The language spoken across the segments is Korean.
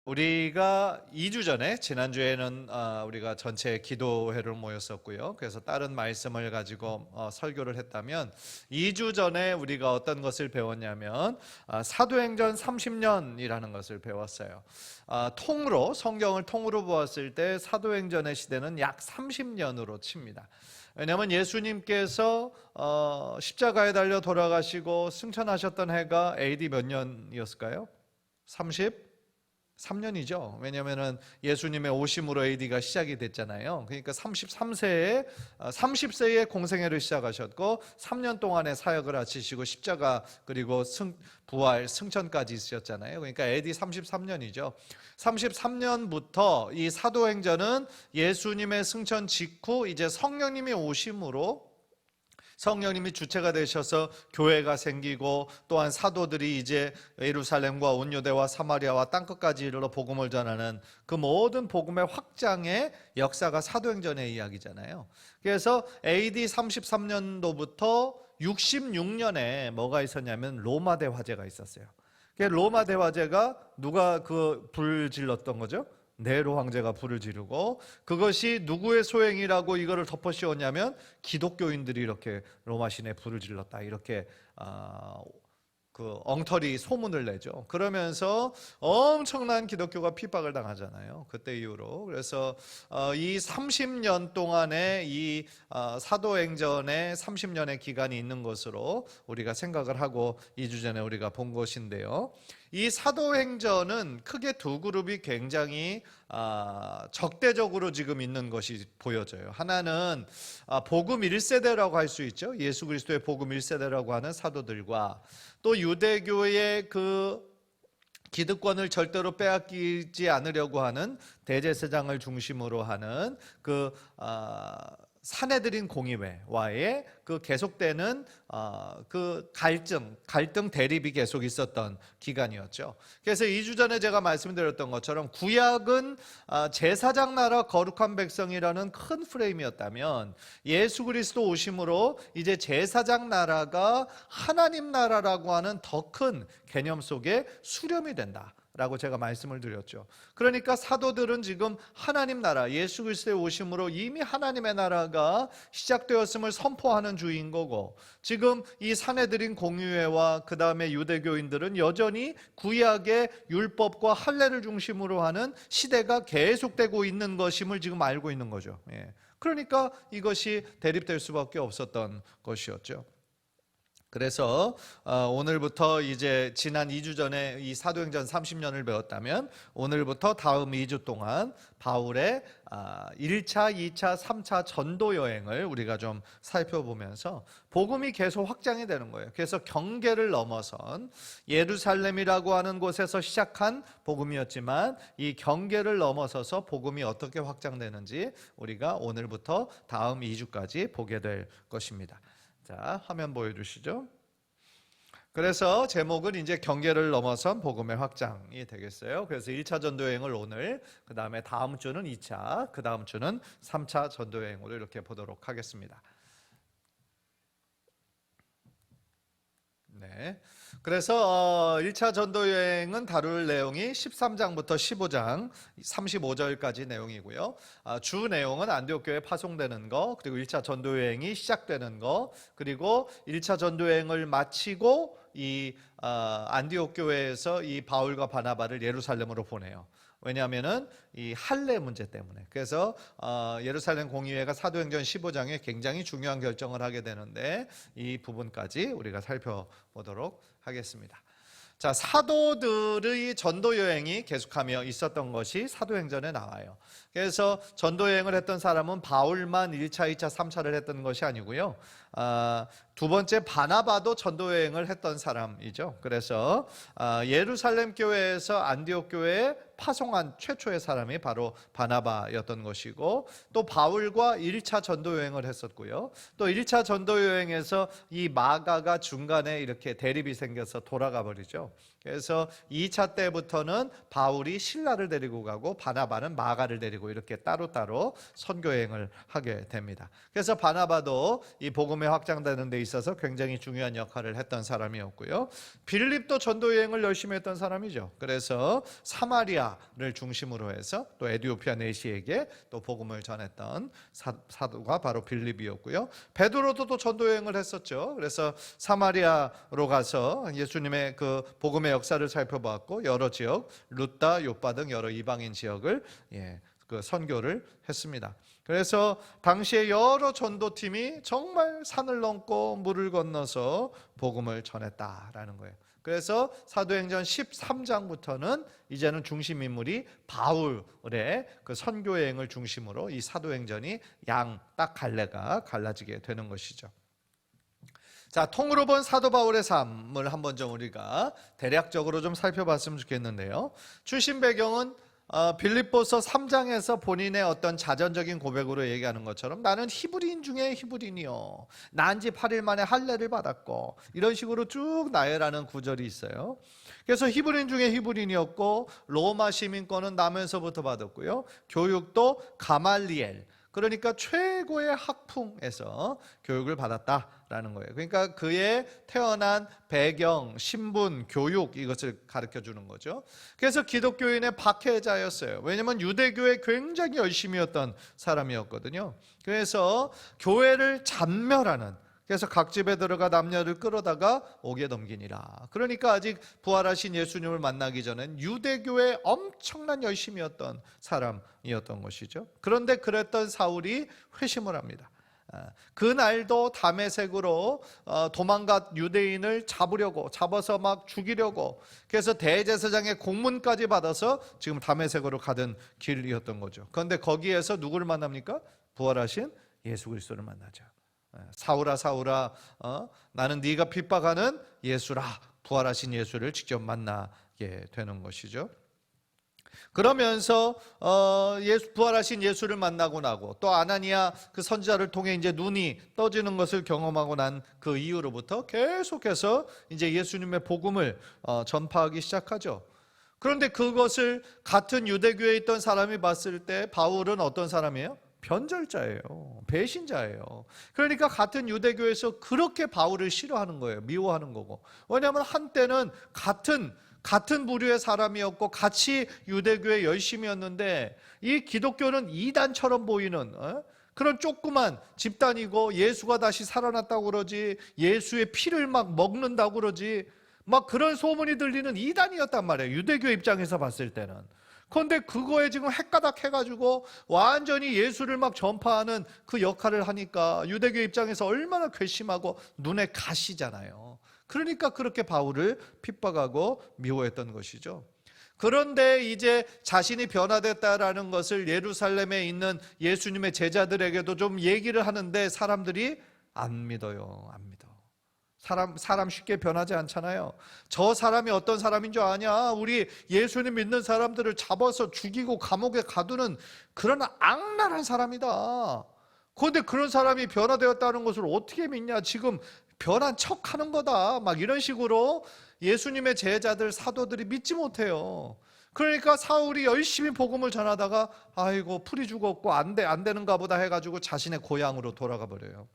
우리가 2주 전에 지난주에는 우리가 전체 기도회를 모였었고요. 그래서 다른 말씀을 가지고 설교를 했다면 2주 전에 우리가 어떤 것을 배웠냐면 사도행전 30년이라는 것을 배웠어요. 통으로 성경을 통으로 보았을 때 사도행전의 시대는 약 30년으로 칩니다. 왜냐하면 예수님께서 십자가에 달려 돌아가시고 승천하셨던 해가 AD 몇 년이었을까요? 33년이죠. 왜냐하면 예수님의 오심으로 AD가 시작이 됐잖아요. 그러니까 30세에 공생애를 시작하셨고 3년 동안의 사역을 마치시고 십자가 그리고 부활 승천까지 있으셨잖아요. 그러니까 AD 33년이죠. 33년부터 이 사도행전은 예수님의 승천 직후 이제 성령님이 오심으로 성령님이 주체가 되셔서 교회가 생기고 또한 사도들이 이제 예루살렘과 온 유대와 사마리아와 땅끝까지 이르러 복음을 전하는 그 모든 복음의 확장의 역사가 사도행전의 이야기잖아요. 그래서 AD 33년도부터 66년에 뭐가 있었냐면 로마 대화제가 있었어요. 로마 대화제가 누가 그 불 질렀던 거죠? 네로 황제가 불을 지르고, 그것이 누구의 소행이라고 이거를 덮어씌웠냐면 기독교인들이 이렇게 로마 시내에 불을 질렀다, 이렇게 그 엉터리 소문을 내죠. 그러면서 엄청난 기독교가 핍박을 당하잖아요. 그때 이후로. 그래서 이 30년 동안의 이 사도행전의 30년의 기간이 있는 것으로 우리가 생각을 하고 2주 전에 우리가 본 것인데요. 이 사도행전은 크게 두 그룹이 굉장히 적대적으로 지금 있는 것이 보여져요. 하나는 복음 1세대라고 할 수 있죠. 예수 그리스도의 복음 1세대라고 하는 사도들과 또 유대교의 그 기득권을 절대로 빼앗기지 않으려고 하는 대제사장을 중심으로 하는 그 사내들인 공의회와의 그 계속되는 그 갈등 대립이 계속 있었던 기간이었죠. 그래서 2주 전에 제가 말씀드렸던 것처럼 구약은 제사장 나라 거룩한 백성이라는 큰 프레임이었다면 예수 그리스도 오심으로 이제 제사장 나라가 하나님 나라라고 하는 더 큰 개념 속에 수렴이 된다 라고 제가 말씀을 드렸죠. 그러니까 사도들은 지금 하나님 나라, 예수 그리스도의 오심으로 이미 하나님의 나라가 시작되었음을 선포하는 주인 거고, 지금 이 사내들인 공의회와 그 다음에 유대교인들은 여전히 구약의 율법과 할례를 중심으로 하는 시대가 계속되고 있는 것임을 지금 알고 있는 거죠. 그러니까 이것이 대립될 수밖에 없었던 것이었죠. 그래서 오늘부터 이제 지난 2주 전에 이 사도행전 30년을 배웠다면 오늘부터 다음 2주 동안 바울의 1차, 2차, 3차 전도 여행을 우리가 좀 살펴보면서 복음이 계속 확장이 되는 거예요. 그래서 경계를 넘어선 예루살렘이라고 하는 곳에서 시작한 복음이었지만 이 경계를 넘어서서 복음이 어떻게 확장되는지 우리가 오늘부터 다음 2주까지 보게 될 것입니다. 자, 화면 보여주시죠. 그래서 제목은 이제 경계를 넘어선 복음의 확장이 되겠어요. 그래서 1차 전도여행을 오늘, 그 다음에 다음 주는 2차, 그 다음 주는 3차 전도여행으로 이렇게 보도록 하겠습니다. 네. 그래서 1차 전도여행은 다룰 내용이 13장부터 15장 35절까지 내용이고요. 주 내용은 안디옥 교회에 파송되는 거, 그리고 1차 전도여행이 시작되는 거, 그리고 1차 전도여행을 마치고 이 안디옥 교회에서 이 바울과 바나바를 예루살렘으로 보내요. 왜냐하면은 이 할례 문제 때문에. 그래서 예루살렘 공의회가 사도행전 15장에 굉장히 중요한 결정을 하게 되는데 이 부분까지 우리가 살펴보도록 하겠습니다. 자, 사도들의 전도 여행이 계속하며 있었던 것이 사도행전에 나와요. 그래서 전도 여행을 했던 사람은 바울만 1차, 2차, 3차를 했던 것이 아니고요. 두 번째 바나바도 전도 여행을 했던 사람이죠. 그래서 예루살렘 교회에서 안디옥 교회에 파송한 최초의 사람이 바로 바나바였던 것이고, 또 바울과 1차 전도 여행을 했었고요. 또 1차 전도 여행에서 이 마가가 중간에 이렇게 대립이 생겨서 돌아가 버리죠. 그래서 2차 때부터는 바울이 실라를 데리고 가고 바나바는 마가를 데리고 이렇게 따로따로 선교 여행을 하게 됩니다. 그래서 바나바도 이 복음이 확장되는 데 있어서 굉장히 중요한 역할을 했던 사람이었고요. 빌립도 전도 여행을 열심히 했던 사람이죠. 그래서 사마리아를 중심으로 해서 또 에티오피아 내시에게 또 복음을 전했던 사도가 바로 빌립이었고요. 베드로도 또 전도 여행을 했었죠. 그래서 사마리아로 가서 예수님의 그 복음의 역사를 살펴봤고, 여러 지역 루다, 요빠 등 여러 이방인 지역을 그 선교를 했습니다. 그래서 당시에 여러 전도팀이 정말 산을 넘고 물을 건너서 복음을 전했다라는 거예요. 그래서 사도행전 13장부터는 이제는 중심 인물이 바울의 그 선교 여행을 중심으로 이 사도행전이 딱 갈래가 갈라지게 되는 것이죠. 자, 통으로 본 사도 바울의 삶을 한번 좀 우리가 대략적으로 좀 살펴봤으면 좋겠는데요. 출신 배경은 빌립보서 3장에서 본인의 어떤 자전적인 고백으로 얘기하는 것처럼 나는 히브리인 중에 히브리인이요, 난 지 8일 만에 할례를 받았고, 이런 식으로 쭉 나열하는 구절이 있어요. 그래서 히브리인 중에 히브리인이었고, 로마 시민권은 나면서부터 받았고요, 교육도 가말리엘, 그러니까 최고의 학풍에서 교육을 받았다라는 거예요. 그러니까 그의 태어난 배경, 신분, 교육, 이것을 가르쳐 주는 거죠. 그래서 기독교인의 박해자였어요. 왜냐하면 유대교에 굉장히 열심히였던 사람이었거든요. 그래서 교회를 잔멸하는, 그래서 각 집에 들어가 남녀를 끌어다가 옥에 넘기니라. 그러니까 아직 부활하신 예수님을 만나기 전엔 유대교에 엄청난 열심이었던 사람이었던 것이죠. 그런데 그랬던 사울이 회심을 합니다. 그날도 다메섹으로 도망간 유대인을 잡아서 막 죽이려고, 그래서 대제사장의 공문까지 받아서 지금 다메섹으로 가던 길이었던 거죠. 그런데 거기에서 누구를 만납니까? 부활하신 예수 그리스도를 만나죠. 사울아 사울아, 나는 네가 핍박하는 예수라. 부활하신 예수를 직접 만나게 되는 것이죠. 그러면서 부활하신 예수를 만나고 나고, 또 아나니아 그 선지자를 통해 이제 눈이 떠지는 것을 경험하고 난 그 이후로부터 계속해서 이제 예수님의 복음을 전파하기 시작하죠. 그런데 그것을 같은 유대교에 있던 사람이 봤을 때 바울은 어떤 사람이에요? 변절자예요. 배신자예요. 그러니까 같은 유대교에서 그렇게 바울을 싫어하는 거예요. 미워하는 거고. 왜냐하면 한때는 같은 부류의 사람이었고 같이 유대교에 열심이었는데, 이 기독교는 이단처럼 보이는 그런 조그만 집단이고, 예수가 다시 살아났다고 그러지, 예수의 피를 막 먹는다고 그러지, 막 그런 소문이 들리는 이단이었단 말이에요. 유대교 입장에서 봤을 때는. 그런데 그거에 지금 헷가닥 해가지고 완전히 예수를 막 전파하는 그 역할을 하니까 유대교 입장에서 얼마나 괘씸하고 눈에 가시잖아요. 그러니까 그렇게 바울을 핍박하고 미워했던 것이죠. 그런데 이제 자신이 변화됐다라는 것을 예루살렘에 있는 예수님의 제자들에게도 좀 얘기를 하는데 사람들이 안 믿어요. 안 믿어. 사람 쉽게 변하지 않잖아요. 저 사람이 어떤 사람인 줄 아냐? 우리 예수님 믿는 사람들을 잡아서 죽이고 감옥에 가두는 그런 악랄한 사람이다. 그런데 그런 사람이 변화되었다는 것을 어떻게 믿냐? 지금 변한 척 하는 거다. 막 이런 식으로 예수님의 제자들, 사도들이 믿지 못해요. 그러니까 사울이 열심히 복음을 전하다가 아이고 풀이 죽었고 안 되는가 보다 해가지고 자신의 고향으로 돌아가 버려요.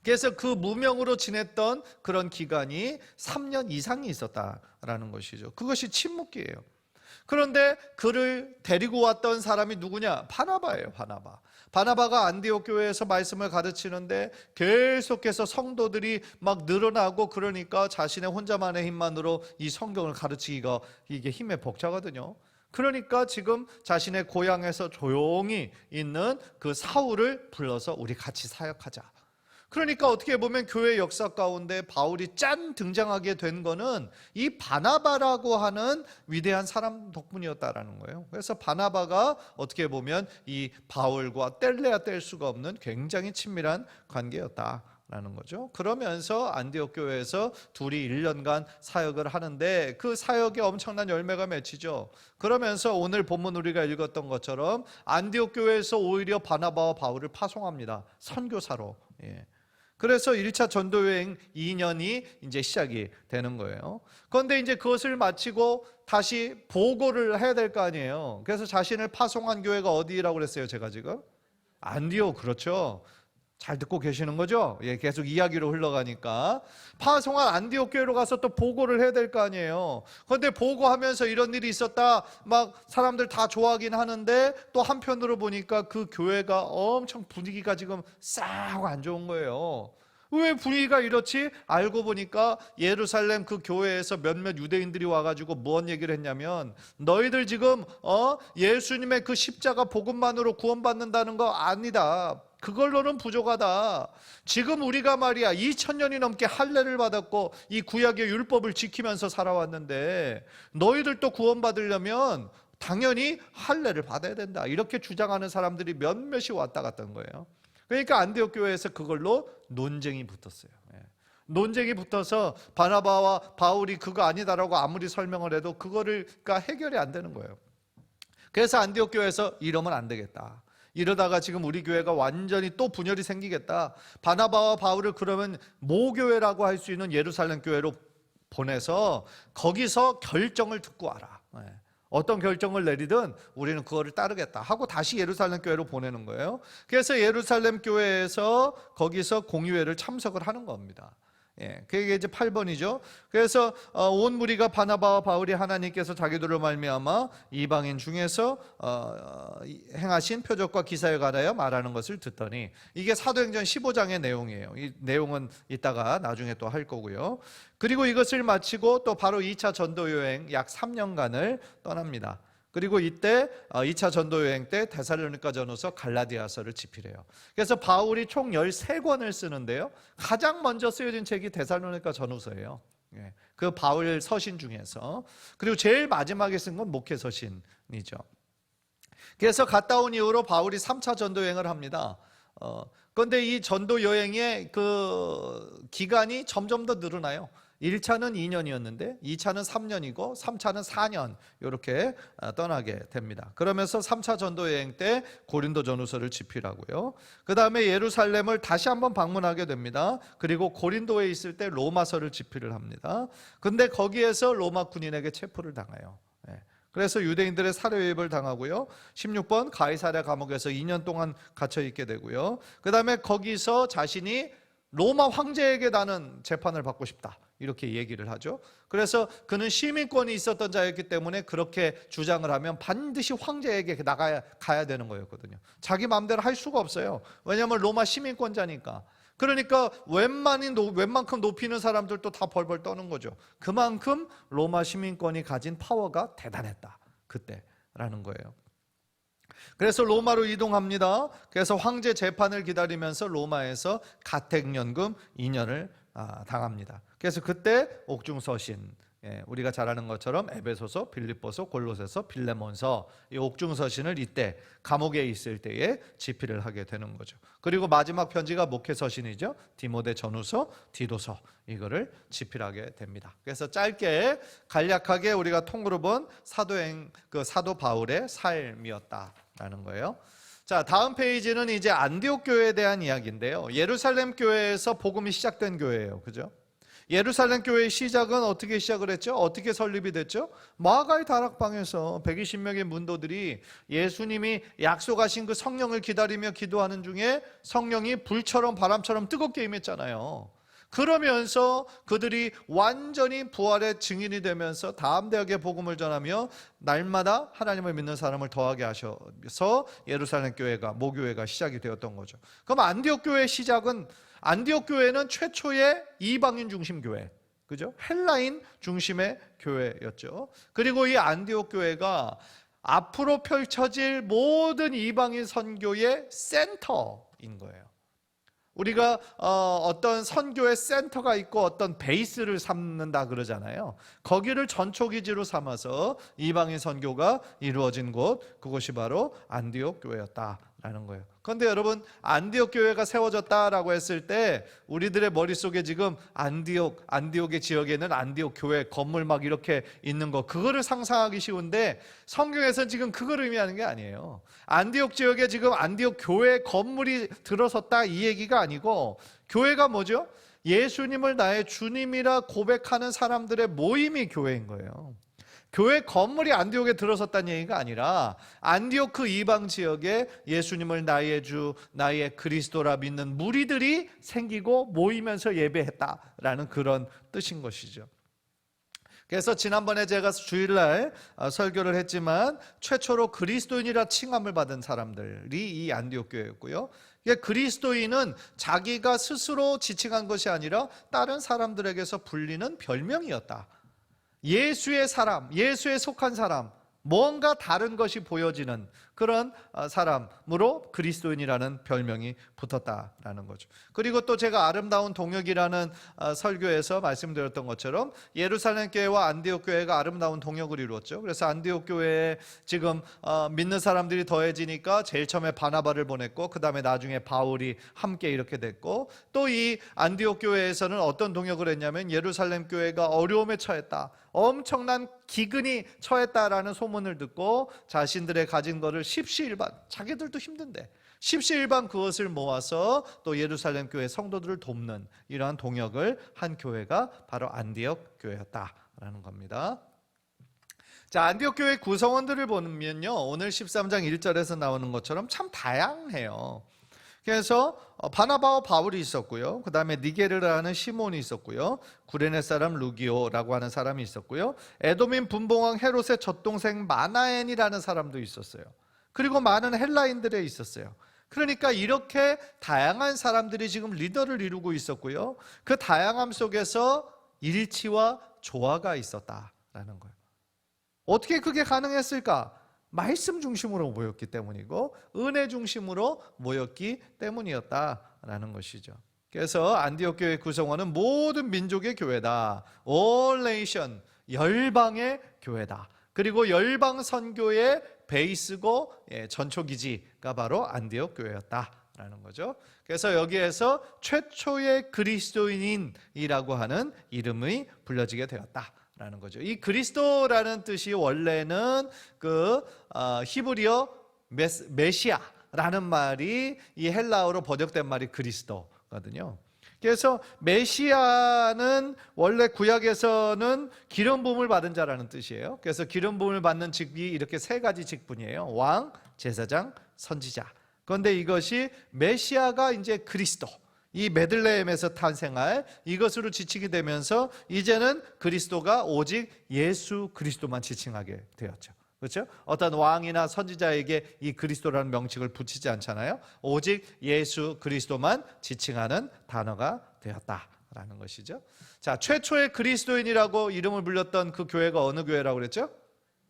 그래서 그 무명으로 지냈던 그런 기간이 3년 이상이 있었다라는 것이죠. 그것이 침묵기예요. 그런데 그를 데리고 왔던 사람이 누구냐? 바나바예요. 바나바가 안디옥 교회에서 말씀을 가르치는데 계속해서 성도들이 막 늘어나고, 그러니까 자신의 혼자만의 힘만으로 이 성경을 가르치기가 이게 힘에 벅차거든요. 그러니까 지금 자신의 고향에서 조용히 있는 그 사울을 불러서 우리 같이 사역하자. 그러니까 어떻게 보면 교회 역사 가운데 바울이 짠 등장하게 된 거는 이 바나바라고 하는 위대한 사람 덕분이었다라는 거예요. 그래서 바나바가 어떻게 보면 이 바울과 뗄래야 뗄 수가 없는 굉장히 친밀한 관계였다라는 거죠. 그러면서 안디옥 교회에서 둘이 1년간 사역을 하는데 그 사역에 엄청난 열매가 맺히죠. 그러면서 오늘 본문 우리가 읽었던 것처럼 안디옥 교회에서 오히려 바나바와 바울을 파송합니다. 선교사로. 그래서 1차 전도여행 2년이 이제 시작이 되는 거예요. 그런데 이제 그것을 마치고 다시 보고를 해야 될 거 아니에요. 그래서 자신을 파송한 교회가 어디라고 그랬어요, 제가 지금? 안디옥, 그렇죠. 잘 듣고 계시는 거죠? 예, 계속 이야기로 흘러가니까 파송한 안디옥 교회로 가서 또 보고를 해야 될 거 아니에요. 그런데 보고하면서 이런 일이 있었다, 막 사람들 다 좋아하긴 하는데 또 한편으로 보니까 그 교회가 엄청 분위기가 지금 싹 안 좋은 거예요. 왜 분위기가 이렇지? 알고 보니까 예루살렘 그 교회에서 몇몇 유대인들이 와가지고 무슨 얘기를 했냐면, 너희들 지금 예수님의 그 십자가 복음만으로 구원받는다는 거 아니다. 그걸로는 부족하다. 지금 우리가 말이야 2000년이 넘게 할례를 받았고 이 구약의 율법을 지키면서 살아왔는데, 너희들도 구원받으려면 당연히 할례를 받아야 된다. 이렇게 주장하는 사람들이 몇몇이 왔다 갔던 거예요. 그러니까 안디옥 교회에서 그걸로 논쟁이 붙었어요. 논쟁이 붙어서 바나바와 바울이 그거 아니다라고 아무리 설명을 해도 그거를 해결이 안 되는 거예요. 그래서 안디옥 교회에서 이러면 안 되겠다. 이러다가 지금 우리 교회가 완전히 또 분열이 생기겠다. 바나바와 바울을 그러면 모교회라고 할 수 있는 예루살렘 교회로 보내서 거기서 결정을 듣고 와라. 어떤 결정을 내리든 우리는 그거를 따르겠다 하고 다시 예루살렘 교회로 보내는 거예요. 그래서 예루살렘 교회에서 거기서 공의회를 참석을 하는 겁니다. 그게 이제 8번이죠. 그래서 온 무리가 바나바와 바울이 하나님께서 자기들로 말미암아 이방인 중에서 행하신 표적과 기사에 관하여 말하는 것을 듣더니, 이게 사도행전 15장의 내용이에요. 이 내용은 이따가 나중에 또 할 거고요. 그리고 이것을 마치고 또 바로 2차 전도 여행 약 3년간을 떠납니다. 그리고 이때 2차 전도 여행 때 데살로니가 전후서, 갈라디아서를 집필해요. 그래서 바울이 총 13권을 쓰는데요, 가장 먼저 쓰여진 책이 데살로니가 전후서예요. 그 바울 서신 중에서. 그리고 제일 마지막에 쓴 건 목회 서신이죠. 그래서 갔다 온 이후로 바울이 3차 전도 여행을 합니다. 그런데 이 전도 여행의 그 기간이 점점 더 늘어나요. 1차는 2년이었는데 2차는 3년이고 3차는 4년 이렇게 떠나게 됩니다. 그러면서 3차 전도 여행 때 고린도 전후서를 집필하고요. 그 다음에 예루살렘을 다시 한번 방문하게 됩니다. 그리고 고린도에 있을 때 로마서를 집필을 합니다. 근데 거기에서 로마 군인에게 체포를 당해요. 그래서 유대인들의 살해유입을 당하고요. 16번 가이사랴 감옥에서 2년 동안 갇혀 있게 되고요. 그 다음에 거기서 자신이 로마 황제에게 나는 재판을 받고 싶다, 이렇게 얘기를 하죠. 그래서 그는 시민권이 있었던 자였기 때문에 그렇게 주장을 하면 반드시 황제에게 가야 되는 거였거든요. 자기 마음대로 할 수가 없어요. 왜냐하면 로마 시민권자니까. 그러니까 웬만큼 높이는 사람들도 다 벌벌 떠는 거죠. 그만큼 로마 시민권이 가진 파워가 대단했다, 그때라는 거예요. 그래서 로마로 이동합니다. 그래서 황제 재판을 기다리면서 로마에서 가택연금 2년을 당합니다. 그래서 그때 옥중서신, 우리가 잘 아는 것처럼 에베소서, 빌립보서, 골로새서, 빌레몬서, 이 옥중서신을 이때 감옥에 있을 때에 집필을 하게 되는 거죠. 그리고 마지막 편지가 목회서신이죠. 디모데 전후서, 디도서, 이거를 집필하게 됩니다. 그래서 짧게 간략하게 우리가 통으로 본 사도 바울의 삶이었다라는 거예요. 자, 다음 페이지는 이제 안디옥 교회에 대한 이야기인데요. 예루살렘 교회에서 복음이 시작된 교회예요. 그죠? 예루살렘 교회의 시작은 어떻게 시작을 했죠? 어떻게 설립이 됐죠? 마가의 다락방에서 120명의 문도들이 예수님이 약속하신 그 성령을 기다리며 기도하는 중에 성령이 불처럼 바람처럼 뜨겁게 임했잖아요. 그러면서 그들이 완전히 부활의 증인이 되면서 담대하게 복음을 전하며 날마다 하나님을 믿는 사람을 더하게 하셔서 예루살렘 교회가, 모교회가 시작이 되었던 거죠. 그럼 안디옥 교회의 시작은, 안디옥 교회는 최초의 이방인 중심 교회, 그죠? 헬라인 중심의 교회였죠. 그리고 이 안디옥 교회가 앞으로 펼쳐질 모든 이방인 선교의 센터인 거예요. 우리가 어떤 선교의 센터가 있고 어떤 베이스를 삼는다 그러잖아요. 거기를 전초기지로 삼아서 이방인 선교가 이루어진 곳, 그곳이 바로 안디옥 교회였다라는 거예요. 그런데 여러분, 안디옥 교회가 세워졌다라고 했을 때 우리들의 머릿속에 지금 안디옥의 지역에는 안디옥 교회 건물 막 이렇게 있는 거, 그거를 상상하기 쉬운데 성경에서는 지금 그걸 의미하는 게 아니에요. 안디옥 지역에 지금 안디옥 교회 건물이 들어섰다, 이 얘기가 아니고, 교회가 뭐죠? 예수님을 나의 주님이라 고백하는 사람들의 모임이 교회인 거예요. 교회 건물이 안디옥에 들어섰다는 얘기가 아니라 안디옥 그 이방 지역에 예수님을 나의 주, 나의 그리스도라 믿는 무리들이 생기고 모이면서 예배했다라는 그런 뜻인 것이죠. 그래서 지난번에 제가 주일날 설교를 했지만 최초로 그리스도인이라 칭함을 받은 사람들이 이 안디옥 교회였고요. 그리스도인은 자기가 스스로 지칭한 것이 아니라 다른 사람들에게서 불리는 별명이었다. 예수의 사람, 예수에 속한 사람, 뭔가 다른 것이 보여지는 그런 사람으로 그리스도인이라는 별명이 붙었다라는 거죠. 그리고 또 제가 아름다운 동역이라는 설교에서 말씀드렸던 것처럼 예루살렘 교회와 안디옥 교회가 아름다운 동역을 이루었죠. 그래서 안디옥 교회에 지금 믿는 사람들이 더해지니까 제일 처음에 바나바를 보냈고 그 다음에 나중에 바울이 함께 이렇게 됐고, 또 이 안디옥 교회에서는 어떤 동역을 했냐면 예루살렘 교회가 어려움에 처했다, 엄청난 기근이 처했다라는 소문을 듣고 자신들의 가진 것을 십시일반, 자기들도 힘든데 십시일반 그것을 모아서 또 예루살렘 교회 성도들을 돕는 이러한 동역을 한 교회가 바로 안디옥 교회였다라는 겁니다. 자, 안디옥 교회 구성원들을 보면요, 오늘 13장 1절에서 나오는 것처럼 참 다양해요. 그래서 바나바와 바울이 있었고요, 그 다음에 니게르라는 시몬이 있었고요, 구레네 사람 루기오라고 하는 사람이 있었고요, 에돔인 분봉왕 헤롯의 젖동생 마나엔이라는 사람도 있었어요. 그리고 많은 헬라인들이 있었어요. 그러니까 이렇게 다양한 사람들이 지금 리더를 이루고 있었고요, 그 다양함 속에서 일치와 조화가 있었다라는 거예요. 어떻게 그게 가능했을까? 말씀 중심으로 모였기 때문이고 은혜 중심으로 모였기 때문이었다라는 것이죠. 그래서 안디옥 교회 구성원은 모든 민족의 교회다, All Nation, 열방의 교회다. 그리고 열방 선교의 베이스고 전초기지가 바로 안디옥 교회였다라는 거죠. 그래서 여기에서 최초의 그리스도인이라고 하는 이름이 불려지게 되었다 라는 거죠. 이 그리스도라는 뜻이 원래는 히브리어 메시아라는 말이 이 헬라어로 번역된 말이 그리스도거든요. 그래서 메시아는 원래 구약에서는 기름 부음을 받은 자라는 뜻이에요. 그래서 기름 부음을 받는 직이 이렇게 세 가지 직분이에요. 왕, 제사장, 선지자. 그런데 이것이 메시아가 이제 그리스도, 이 베들레헴에서 탄생할 이것으로 지칭이 되면서 이제는 그리스도가 오직 예수 그리스도만 지칭하게 되었죠. 그렇죠? 어떤 왕이나 선지자에게 이 그리스도라는 명칭을 붙이지 않잖아요. 오직 예수 그리스도만 지칭하는 단어가 되었다라는 것이죠. 자, 최초의 그리스도인이라고 이름을 불렸던 그 교회가 어느 교회라고 그랬죠?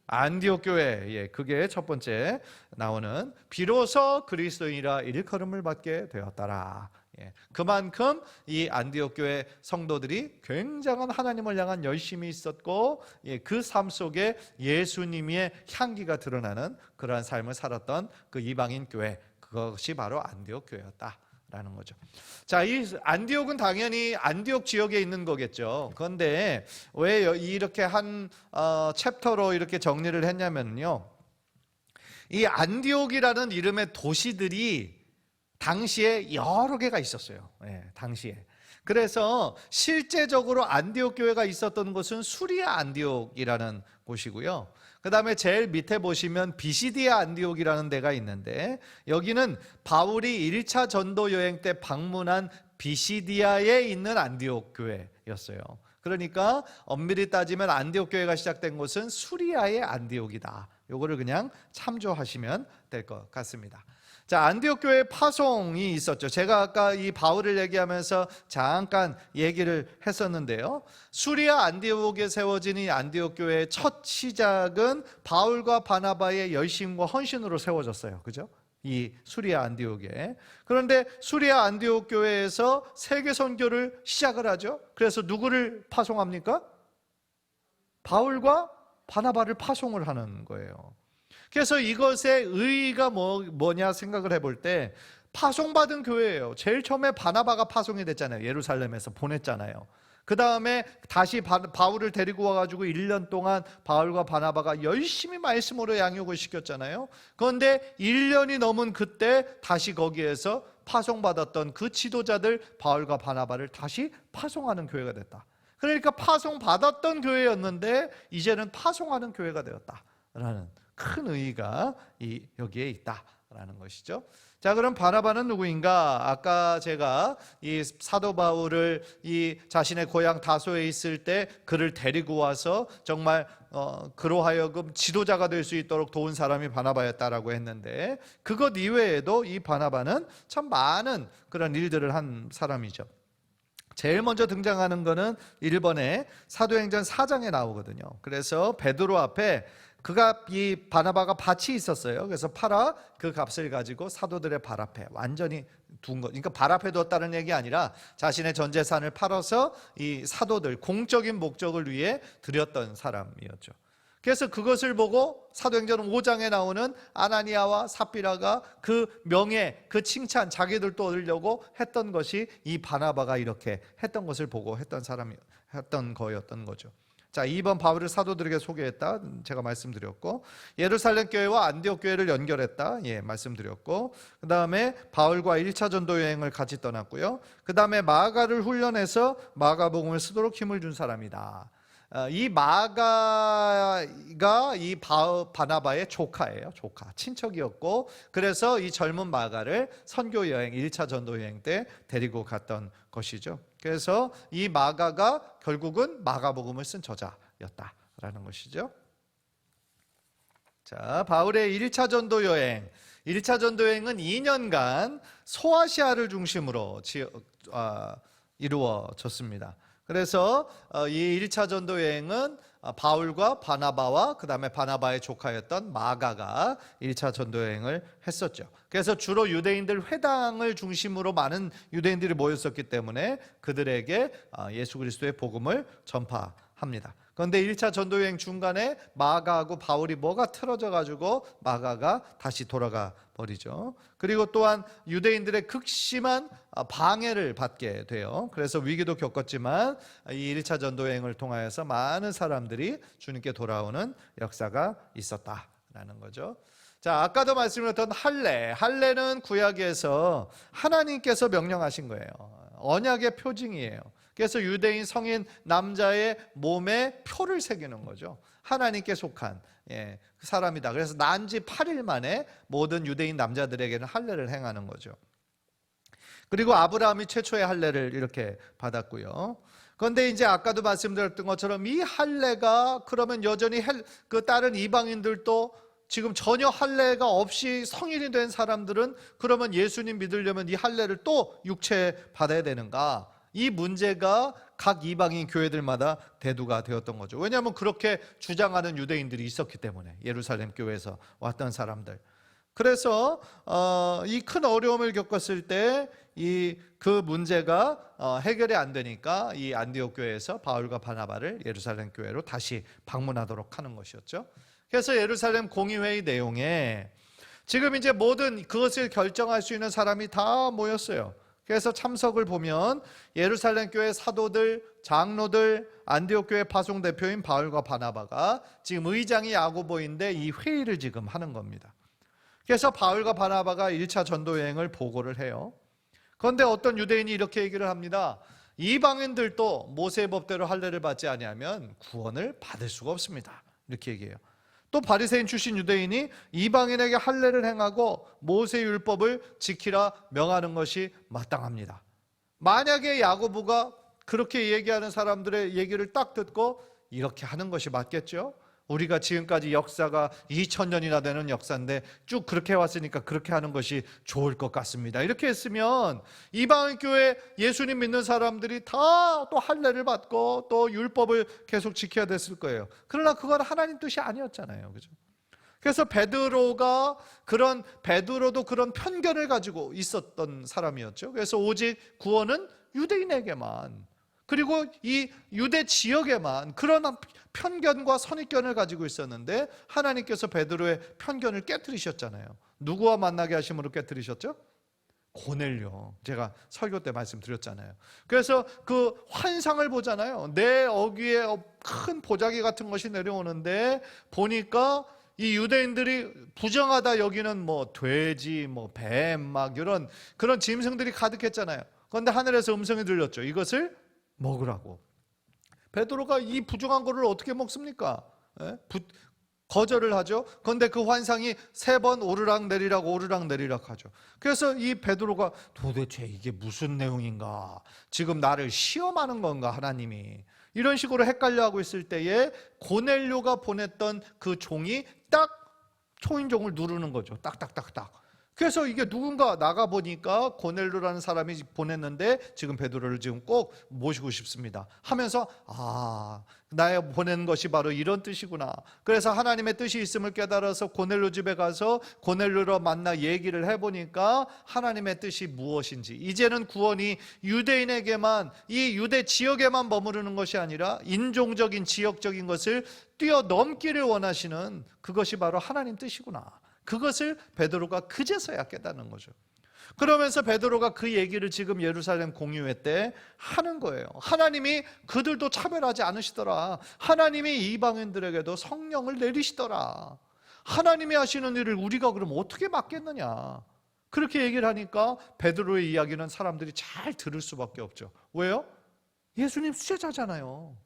안디옥 교회. 그게 첫 번째 나오는 비로소 그리스도인이라 일컬음을 받게 되었더라. 그만큼 이 안디옥 교회 성도들이 굉장한 하나님을 향한 열심이 있었고, 그 삶 속에 예수님의 향기가 드러나는 그러한 삶을 살았던 그 이방인 교회, 그것이 바로 안디옥 교회였다라는 거죠. 자, 이 안디옥은 당연히 안디옥 지역에 있는 거겠죠. 그런데 왜 이렇게 한 챕터로 이렇게 정리를 했냐면요, 이 안디옥이라는 이름의 도시들이 당시에 여러 개가 있었어요. 당시에. 그래서 실제적으로 안디옥 교회가 있었던 곳은 수리아 안디옥이라는 곳이고요. 그 다음에 제일 밑에 보시면 비시디아 안디옥이라는 데가 있는데, 여기는 바울이 1차 전도 여행 때 방문한 비시디아에 있는 안디옥 교회였어요. 그러니까 엄밀히 따지면 안디옥 교회가 시작된 곳은 수리아의 안디옥이다. 요거를 그냥 참조하시면 될 것 같습니다. 자, 안디옥 교회 파송이 있었죠. 제가 아까 이 바울을 얘기하면서 잠깐 얘기를 했었는데요, 수리아 안디옥에 세워진 이 안디옥 교회의 첫 시작은 바울과 바나바의 열심과 헌신으로 세워졌어요. 그죠? 이 수리아 안디옥에. 그런데 수리아 안디옥 교회에서 세계 선교를 시작을 하죠. 그래서 누구를 파송합니까? 바울과 바나바를 파송을 하는 거예요. 그래서 이것의 의의가 뭐냐 생각을 해볼 때, 파송받은 교회예요. 제일 처음에 바나바가 파송이 됐잖아요. 예루살렘에서 보냈잖아요. 그 다음에 다시 바울을 데리고 와가지고 1년 동안 바울과 바나바가 열심히 말씀으로 양육을 시켰잖아요. 그런데 1년이 넘은 그때 다시 거기에서 파송받았던 그 지도자들 바울과 바나바를 다시 파송하는 교회가 됐다. 그러니까 파송받았던 교회였는데 이제는 파송하는 교회가 되었다라는 큰 의의가 여기에 있다라는 것이죠. 자, 그럼 바나바는 누구인가? 아까 제가 이 사도 바울을 이 자신의 고향 다소에 있을 때 그를 데리고 와서 정말 그로 하여금 지도자가 될 수 있도록 도운 사람이 바나바였다라고 했는데, 그것 이외에도 이 바나바는 참 많은 그런 일들을 한 사람이죠. 제일 먼저 등장하는 거는 1번에 사도행전 4장에 나오거든요. 그래서 베드로 앞에 이 바나바가 밭이 있었어요. 그래서 팔아 그 값을 가지고 사도들의 발 앞에 완전히 둔 것. 그러니까 발 앞에 두었다는 얘기 아니라 자신의 전 재산을 팔아서 이 사도들 공적인 목적을 위해 드렸던 사람이었죠. 그래서 그것을 보고 사도행전 5장에 나오는 아나니아와 삽비라가 그 명예, 그 칭찬 자기들도 얻으려고 했던 것이 이 바나바가 이렇게 했던 것을 보고 했던 거였던 거죠. 자, 2번 바울을 사도들에게 소개했다. 제가 말씀드렸고, 예루살렘 교회와 안디옥 교회를 연결했다. 말씀드렸고, 그 다음에 바울과 1차 전도 여행을 같이 떠났고요. 그 다음에 마가를 훈련해서 마가복음을 쓰도록 힘을 준 사람이다. 이 마가가 이 바나바의 조카예요. 조카, 친척이었고, 그래서 이 젊은 마가를 선교 여행, 1차 전도 여행 때 데리고 갔던 것이죠. 그래서 이 마가가 결국은 마가복음을 쓴 저자였다라는 것이죠. 자, 바울의 1차 전도 여행. 1차 전도 여행은 2년간 소아시아를 중심으로 이루어졌습니다. 그래서 이 1차 전도 여행은 바울과 바나바와 그 다음에 바나바의 조카였던 마가가 1차 전도 여행을 했었죠. 그래서 주로 유대인들 회당을 중심으로 많은 유대인들이 모였었기 때문에 그들에게 예수 그리스도의 복음을 전파합니다. 그런데 1차 전도 여행 중간에 마가하고 바울이 뭐가 틀어져 가지고 마가가 다시 돌아가 버리죠. 그리고 또한 유대인들의 극심한 방해를 받게 돼요. 그래서 위기도 겪었지만 이 1차 전도 여행을 통하여서 많은 사람들이 주님께 돌아오는 역사가 있었다라는 거죠. 자, 아까도 말씀드렸던 할례는 구약에서 하나님께서 명령하신 거예요. 언약의 표징이에요. 그래서 유대인 성인 남자의 몸에 표를 새기는 거죠. 하나님께 속한 그 사람이다. 그래서 난 지 8일 만에 모든 유대인 남자들에게는 할례를 행하는 거죠. 그리고 아브라함이 최초의 할례를 이렇게 받았고요. 그런데 이제 아까도 말씀드렸던 것처럼 이 할례가 그러면 여전히 그 다른 이방인들도 지금 전혀 할례가 없이 성인이 된 사람들은 그러면 예수님 믿으려면 이 할례를 또 육체에 받아야 되는가? 이 문제가 각 이방인 교회들마다 대두가 되었던 거죠. 왜냐하면 그렇게 주장하는 유대인들이 있었기 때문에, 예루살렘 교회에서 왔던 사람들. 그래서 이 큰 어려움을 겪었을 때 그 문제가 해결이 안 되니까 이 안디옥 교회에서 바울과 바나바를 예루살렘 교회로 다시 방문하도록 하는 것이었죠. 그래서 예루살렘 공의회의 내용에 지금 이제 모든 그것을 결정할 수 있는 사람이 다 모였어요. 그래서 참석을 보면 예루살렘 교회 사도들, 장로들, 안디옥 교회 파송 대표인 바울과 바나바가 지금 의장이 야고보인데 이 회의를 지금 하는 겁니다. 그래서 바울과 바나바가 1차 전도 여행을 보고를 해요. 그런데 어떤 유대인이 이렇게 얘기를 합니다. 이방인들도 모세의 법대로 할례를 받지 아니하면 구원을 받을 수가 없습니다. 이렇게 얘기해요. 또 바리새인 출신 유대인이 이방인에게 할례를 행하고 모세의 율법을 지키라 명하는 것이 마땅합니다. 만약에 야고보가 그렇게 얘기하는 사람들의 얘기를 딱 듣고 이렇게 하는 것이 맞겠죠? 우리가 지금까지 역사가 2000년이나 되는 역사인데 쭉 그렇게 왔으니까 그렇게 하는 것이 좋을 것 같습니다. 이렇게 했으면 이방인 교회 예수님 믿는 사람들이 다 또 할례를 받고 또 율법을 계속 지켜야 됐을 거예요. 그러나 그건 하나님 뜻이 아니었잖아요. 그죠? 그래서 베드로도 그런 편견을 가지고 있었던 사람이었죠. 그래서 오직 구원은 유대인에게만, 그리고 이 유대 지역에만 그런 편견과 선입견을 가지고 있었는데 하나님께서 베드로의 편견을 깨뜨리셨잖아요. 누구와 만나게 하심으로 깨뜨리셨죠? 고넬료. 제가 설교 때 말씀드렸잖아요. 그래서 그 환상을 보잖아요. 내 어귀에 큰 보자기 같은 것이 내려오는데 보니까 이 유대인들이 부정하다 여기는 뭐 돼지, 뭐 뱀, 막 이런 그런 짐승들이 가득했잖아요. 그런데 하늘에서 음성이 들렸죠. 이것을 먹으라고. 베드로가 이 부정한 거를 어떻게 먹습니까? 거절을 하죠. 그런데 그 환상이 3번 오르락내리락 오르락내리락 하죠. 그래서 이 베드로가 도대체 이게 무슨 내용인가? 지금 나를 시험하는 건가 하나님이? 이런 식으로 헷갈려하고 있을 때에 고넬료가 보냈던 그 종이 딱 초인종을 누르는 거죠. 딱딱딱딱. 그래서 이게 누군가 나가보니까 고넬료라는 사람이 보냈는데 지금 베드로를 지금 꼭 모시고 싶습니다 하면서 나의 보낸 것이 바로 이런 뜻이구나. 그래서 하나님의 뜻이 있음을 깨달아서 고넬료 집에 가서 고넬료로 만나 얘기를 해보니까 하나님의 뜻이 무엇인지, 이제는 구원이 유대인에게만, 이 유대 지역에만 머무르는 것이 아니라 인종적인 지역적인 것을 뛰어넘기를 원하시는 그것이 바로 하나님 뜻이구나. 그것을 베드로가 그제서야 깨닫는 거죠. 그러면서 베드로가 그 얘기를 지금 예루살렘 공유회 때 하는 거예요. 하나님이 그들도 차별하지 않으시더라. 하나님이 이방인들에게도 성령을 내리시더라. 하나님이 하시는 일을 우리가 그럼 어떻게 막겠느냐. 그렇게 얘기를 하니까 베드로의 이야기는 사람들이 잘 들을 수밖에 없죠. 왜요? 예수님 수제자잖아요.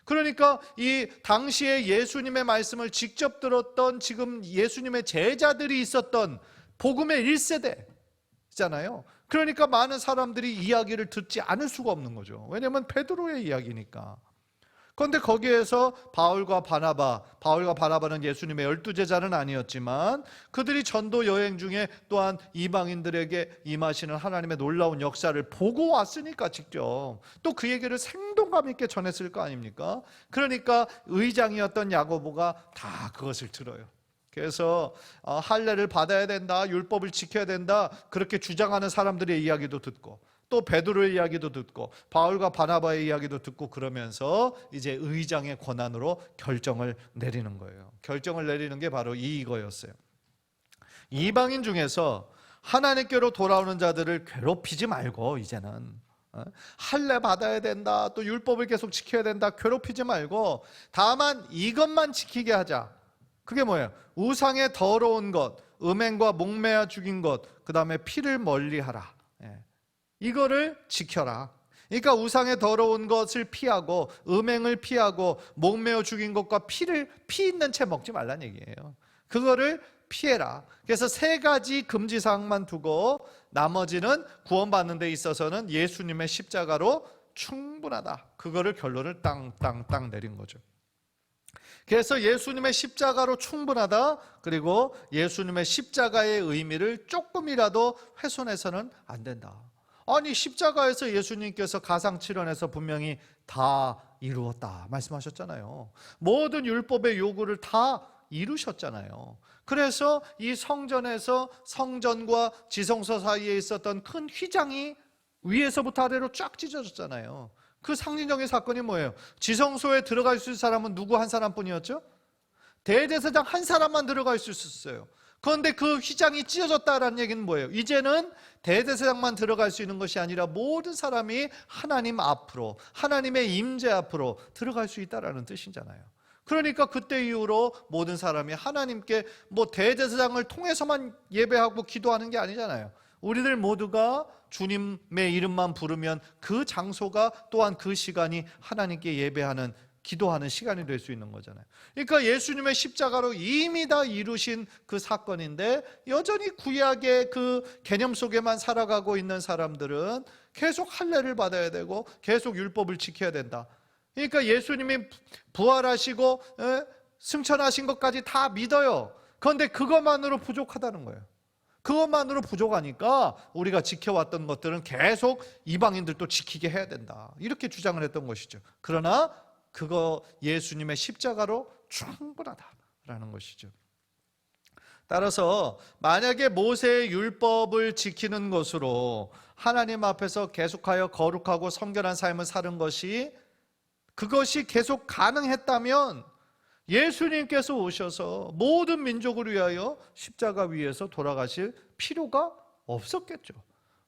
그러니까 이 당시에 예수님의 말씀을 직접 들었던 지금 예수님의 제자들이 있었던 복음의 1세대잖아요. 그러니까 많은 사람들이 이야기를 듣지 않을 수가 없는 거죠. 왜냐하면 베드로의 이야기니까. 그런데 거기에서 바울과 바나바는 예수님의 12제자는 아니었지만 그들이 전도 여행 중에 또한 이방인들에게 임하시는 하나님의 놀라운 역사를 보고 왔으니까 직접 또 그 얘기를 생동감 있게 전했을 거 아닙니까? 그러니까 의장이었던 야고보가 다 그것을 들어요. 그래서 할례를 받아야 된다, 율법을 지켜야 된다, 그렇게 주장하는 사람들의 이야기도 듣고 또 베드로의 이야기도 듣고 바울과 바나바의 이야기도 듣고 그러면서 이제 의장의 권한으로 결정을 내리는 거예요. 결정을 내리는 게 바로 이거였어요. 이방인 중에서 하나님께로 돌아오는 자들을 괴롭히지 말고 이제는 할례 받아야 된다, 또 율법을 계속 지켜야 된다, 괴롭히지 말고 다만 이것만 지키게 하자. 그게 뭐예요? 우상의 더러운 것, 음행과 목매어 죽인 것, 그 다음에 피를 멀리하라. 이거를 지켜라. 그러니까 우상의 더러운 것을 피하고 음행을 피하고 목매어 죽인 것과 피 있는 채 먹지 말란 얘기예요. 그거를 피해라. 그래서 3가지 금지사항만 두고 나머지는 구원받는 데 있어서는 예수님의 십자가로 충분하다. 그거를 결론을 땅 내린 거죠. 그래서 예수님의 십자가로 충분하다. 그리고 예수님의 십자가의 의미를 조금이라도 훼손해서는 안 된다. 아니 십자가에서 예수님께서 가상칠언에서 분명히 다 이루었다 말씀하셨잖아요. 모든 율법의 요구를 다 이루셨잖아요. 그래서 이 성전에서 성전과 지성소 사이에 있었던 큰 휘장이 위에서부터 아래로 쫙 찢어졌잖아요. 그 상징적인 사건이 뭐예요? 지성소에 들어갈 수 있는 사람은 누구 한 사람뿐이었죠? 대제사장 한 사람만 들어갈 수 있었어요. 그런데 그 휘장이 찢어졌다라는 얘기는 뭐예요? 이제는 대제사장만 들어갈 수 있는 것이 아니라 모든 사람이 하나님 앞으로, 하나님의 임재 앞으로 들어갈 수 있다라는 뜻이잖아요. 그러니까 그때 이후로 모든 사람이 하나님께 대제사장을 통해서만 예배하고 기도하는 게 아니잖아요. 우리들 모두가 주님의 이름만 부르면 그 장소가 또한 그 시간이 하나님께 예배하는, 기도하는 시간이 될 수 있는 거잖아요. 그러니까 예수님의 십자가로 이미 다 이루신 그 사건인데 여전히 구약의 그 개념 속에만 살아가고 있는 사람들은 계속 할례를 받아야 되고 계속 율법을 지켜야 된다. 그러니까 예수님이 부활하시고 승천하신 것까지 다 믿어요. 그런데 그것만으로 부족하다는 거예요. 그것만으로 부족하니까 우리가 지켜왔던 것들은 계속 이방인들도 지키게 해야 된다. 이렇게 주장을 했던 것이죠. 그러나 그거 예수님의 십자가로 충분하다라는 것이죠. 따라서 만약에 모세의 율법을 지키는 것으로 하나님 앞에서 계속하여 거룩하고 성결한 삶을 사는 것이, 그것이 계속 가능했다면 예수님께서 오셔서 모든 민족을 위하여 십자가 위에서 돌아가실 필요가 없었겠죠.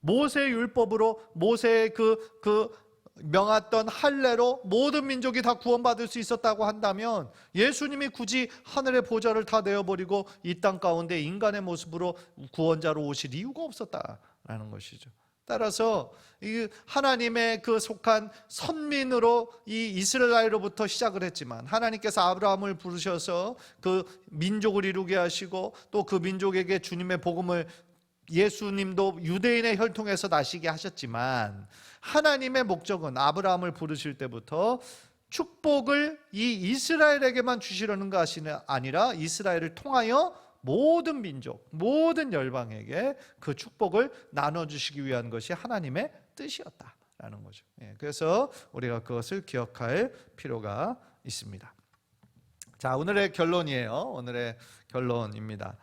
모세의 율법으로, 모세의 그 명했던 할례로 모든 민족이 다 구원받을 수 있었다고 한다면 예수님이 굳이 하늘의 보좌를 다 내어버리고 이 땅 가운데 인간의 모습으로 구원자로 오실 이유가 없었다라는 것이죠. 따라서 이 하나님의 그 속한 선민으로 이 이스라엘로부터 시작을 했지만 하나님께서 아브라함을 부르셔서 그 민족을 이루게 하시고 또 그 민족에게 주님의 복음을 예수님도 유대인의 혈통에서 나시게 하셨지만 하나님의 목적은 아브라함을 부르실 때부터 축복을 이 이스라엘에게만 주시려는 것이 아니라 이스라엘을 통하여 모든 민족, 모든 열방에게 그 축복을 나눠주시기 위한 것이 하나님의 뜻이었다라는 거죠. 그래서 우리가 그것을 기억할 필요가 있습니다. 자, 오늘의 결론이에요. 오늘의 결론입니다.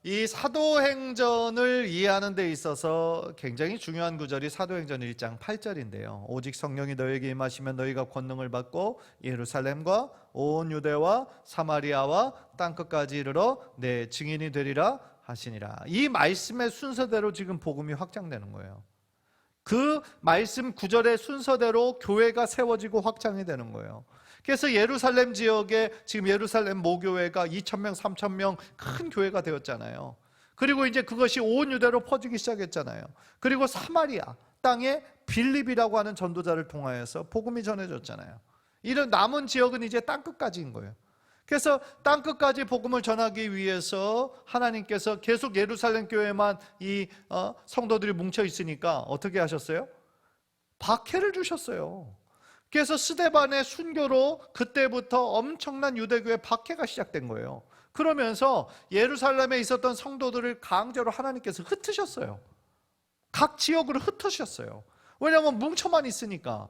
이 사도행전을 이해하는 데 있어서 굉장히 중요한 구절이 사도행전 1장 8절인데요. 오직 성령이 너에게 임하시면 너희가 권능을 받고 예루살렘과 온 유대와 사마리아와 땅끝까지 이르러 내 증인이 되리라 하시니라. 이 말씀의 순서대로 지금 복음이 확장되는 거예요. 그 말씀 구절의 순서대로 교회가 세워지고 확장이 되는 거예요. 그래서 예루살렘 지역에 지금 예루살렘 모교회가 2,000명, 3,000명 큰 교회가 되었잖아요. 그리고 이제 그것이 온 유대로 퍼지기 시작했잖아요. 그리고 사마리아 땅에 빌립이라고 하는 전도자를 통하여서 복음이 전해졌잖아요. 이런 남은 지역은 이제 땅끝까지인 거예요. 그래서 땅끝까지 복음을 전하기 위해서 하나님께서 계속 예루살렘 교회만 이 성도들이 뭉쳐 있으니까 어떻게 하셨어요? 박해를 주셨어요. 그래서 스데반의 순교로 그때부터 엄청난 유대교의 박해가 시작된 거예요. 그러면서 예루살렘에 있었던 성도들을 강제로 하나님께서 흩으셨어요. 각 지역으로 흩으셨어요. 왜냐하면 뭉쳐만 있으니까.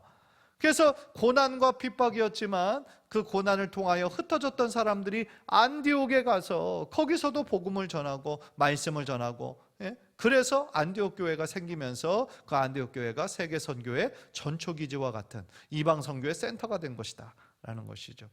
그래서 고난과 핍박이었지만 그 고난을 통하여 흩어졌던 사람들이 안디옥에 가서 거기서도 복음을 전하고 말씀을 전하고, 그래서 안디옥 교회가 생기면서 그 안디옥 교회가 세계 선교의 전초기지와 같은 이방 선교의 센터가 된 것이다 라는 것이죠.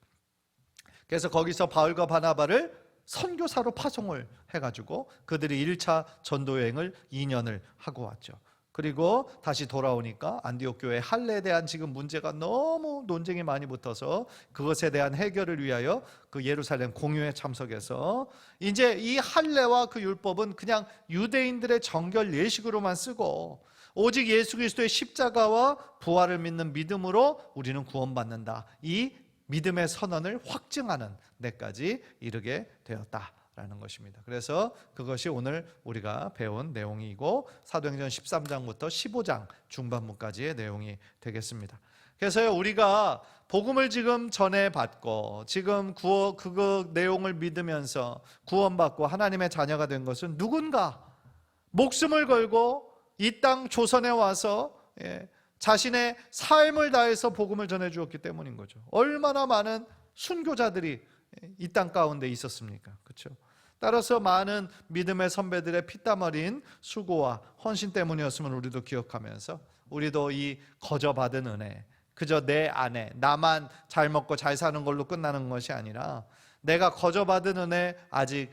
그래서 거기서 바울과 바나바를 선교사로 파송을 해가지고 그들이 1차 전도 여행을 2년을 하고 왔죠. 그리고 다시 돌아오니까 안디옥 교회 할례에 대한 지금 문제가 너무 논쟁이 많이 붙어서 그것에 대한 해결을 위하여 그 예루살렘 공유에 참석해서 이제 이 할례와 그 율법은 그냥 유대인들의 정결 예식으로만 쓰고 오직 예수 그리스도의 십자가와 부활을 믿는 믿음으로 우리는 구원받는다. 이 믿음의 선언을 확증하는 데까지 이르게 되었다 라는 것입니다. 그래서 그것이 오늘 우리가 배운 내용이고 사도행전 13장부터 15장 중반부까지의 내용이 되겠습니다. 그래서 우리가 복음을 지금 전해받고 지금 그 내용을 믿으면서 구원받고 하나님의 자녀가 된 것은 누군가 목숨을 걸고 이 땅 조선에 와서 자신의 삶을 다해서 복음을 전해 주었기 때문인 거죠. 얼마나 많은 순교자들이 이 땅 가운데 있었습니까? 그렇죠? 따라서 많은 믿음의 선배들의 피땀 어린 수고와 헌신 때문이었음을 우리도 기억하면서 우리도 이 거저받은 은혜, 그저 내 안에 나만 잘 먹고 잘 사는 걸로 끝나는 것이 아니라 내가 거저받은 은혜 아직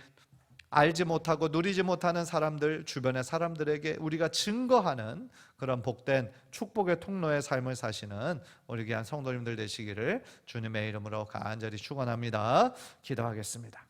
알지 못하고 누리지 못하는 사람들, 주변의 사람들에게 우리가 증거하는 그런 복된 축복의 통로의 삶을 사시는 우리 귀한 성도님들 되시기를 주님의 이름으로 간절히 축원합니다. 기도하겠습니다.